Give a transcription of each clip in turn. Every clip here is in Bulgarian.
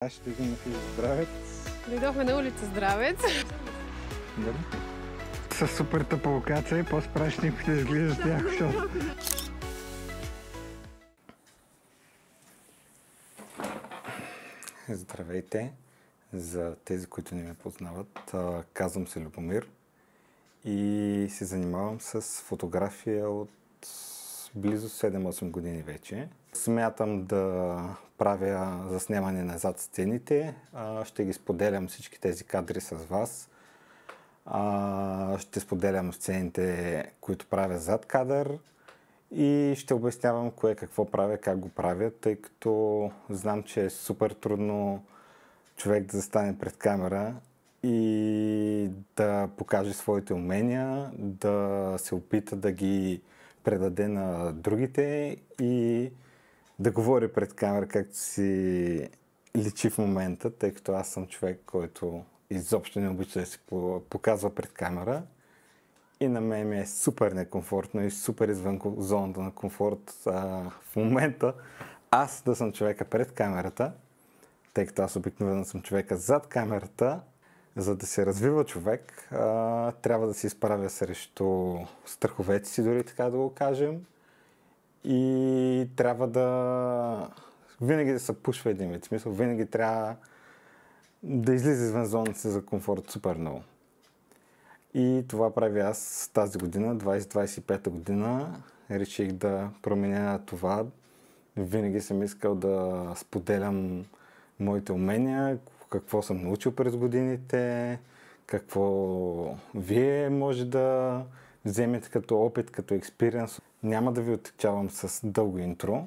Аз ще идем на улица Здравец. Дойдохме на улица Здравец. Дали? С супер тъпа локация и по-спраш никой да изглежда тях шот. Здравейте! За тези, които не ме познават, казвам се Любомир и се занимавам с фотография от близо 7-8 години вече. Смятам да правя заснемане назад сцените. Ще ги споделям всички тези кадри с вас. Ще споделям сцените, които правя зад кадър и ще обяснявам кое какво правя, как го правя, тъй като знам, че е супер трудно човек да застане пред камера и да покаже своите умения, да се опита да ги предаде на другите и да говори пред камера както си личи в момента, тъй като аз съм човек, който изобщо не обича да се показва пред камера и на мен ми е супер некомфортно и супер извън зоната на комфорт в момента аз да съм човека пред камерата, тъй като аз обикновено съм човека зад камерата. За да се развива човек, трябва да се изправя срещу страховете си, дори така да го кажем. И трябва да винаги да се пушва един вид. В смисъл, винаги трябва да излиза извън зоната си за комфорт супер много. И това правя аз тази година, 2025 година. Реших да променя това. Винаги съм искал да споделям моите умения, какво съм научил през годините, какво вие може да вземете като опит, като експириенс. Няма да ви отекчавам с дълго интро.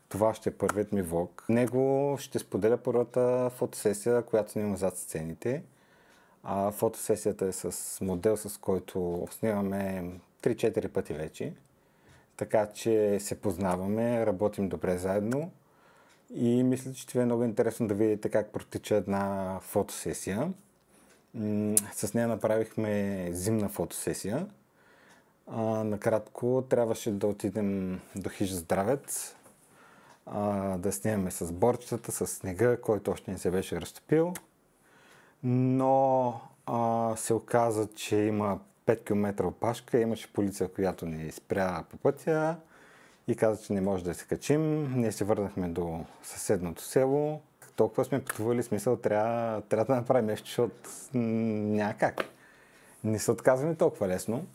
Това ще е първият ми влог. В него ще споделя първата фотосесия, която снимам зад сцените. Фотосесията е с модел, с който снимаме 3-4 пъти вече. Така че се познаваме, работим добре заедно. И мисля, че това е много интересно да видите как протича една фотосесия. С нея направихме зимна фотосесия. Накратко трябваше да отидем до хижа Здравец, да снимаме с борчетата, с снега, който още не се беше разтопил. Но се оказа, че има 5 км опашка, имаше полиция, която ни спря по пътя и каза, че не може да се качим. Ние се върнахме до съседното село. Толкова сме пътували, смисъл, трябва да направим нещо, защото няма как. Не се отказваме толкова лесно.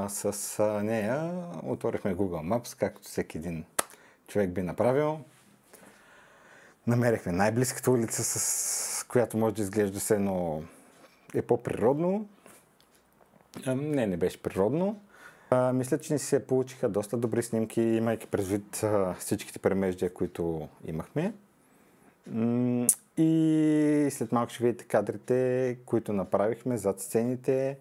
С нея отворихме Google Maps, както всеки един човек би направил. Намерихме най-близката улица, с която може да изглежда се, но е по-природно. Не беше природно. Мисля, че ни се получиха доста добри снимки, имайки предвид всичките премеждия, които имахме. И след малко ще видите кадрите, които направихме зад сцените.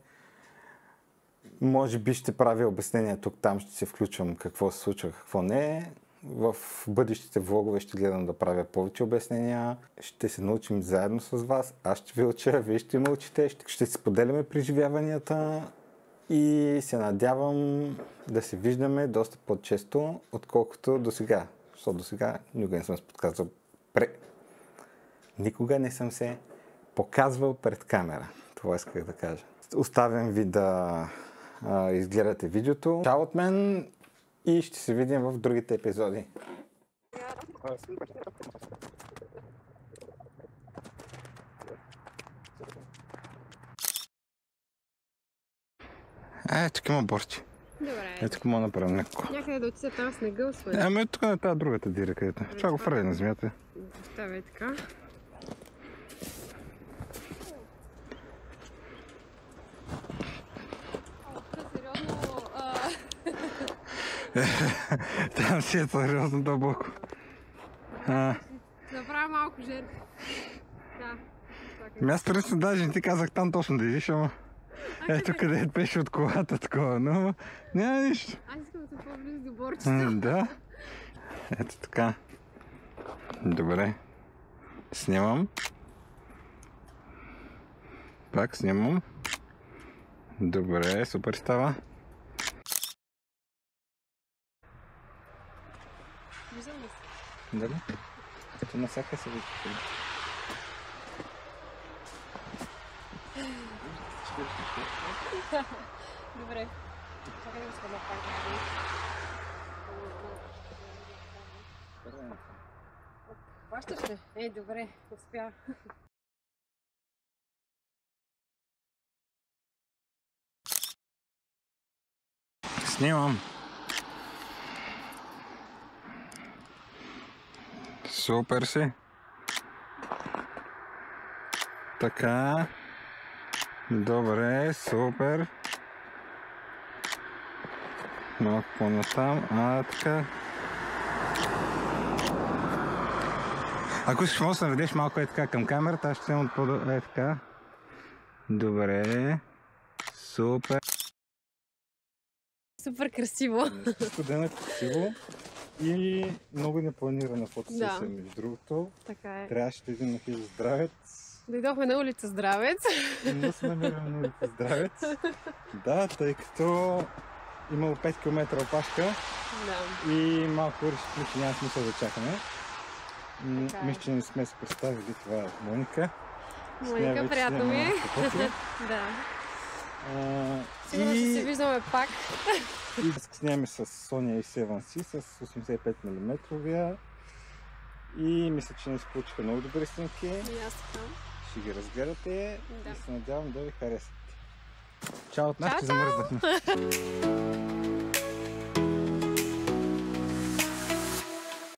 Може би ще правя обяснение тук-там, ще се включвам какво се случва, какво не. В бъдещите влогове ще гледам да правя повече обяснения. Ще се научим заедно с вас. Аз ще ви уча, вие ще ме учите. Ще си споделяме преживяванията. И се надявам да се виждаме доста по-често, отколкото до сега. Защото до сега никога не съм се показвал Никога не съм се показвал пред камера. Това исках да кажа. Оставям ви да изгледате видеото. Чао от мен и ще се видим в другите епизоди. Тук има борчи. Добре. Тук мога да направим някакво. Някъде да отида там снега, освен. Тук на тази другата дира, където. Това го фради на земята. Ставай така. Сериозно... Там си е сериозно дълбоко. Направя малко жертва. Да. Аз принцип даже не ти казах там точно да идиш, ама ето къде беше от колата такова, но няма нищо. Аз искам да се по-близо до борчета. Да. Ето така. Добре. Снимам. Пак снимам. Добре, супер става. Виждам ли се? Дали? Като на всяка се вижда. Добре. Чакай да го сходя пак. Хващаш ли? Ей, добре, успя. Снимам. Супер си. Така. Добре, супер. Малко по-натам. Така. Ако искаш, може да се наведеш малко така към камерата, аз ще взема от така. Добре. Супер. Супер красиво. Студено красиво и много непланирана фотосесия, между другото. Така е. Трябваше да идем на хижа Здравец. Дойдохме на улица Здравец. Но се намираме на улица Здравец. Да, тъй като имало 5 км опашка и малко решихме, че няма смисъл да чакаме. Мисля, че не сме се представили, това е Моника. Моника, приятно ми е. Да. Сигурно ще се виждаме пак. И да снимаме с Sony A7C с 85 мм. И мисля, че не се получиха много добри снимки. И аз така. Ще ги разгледате Да. и се надявам да ви харесат. Чао от нас, че замръзнахме.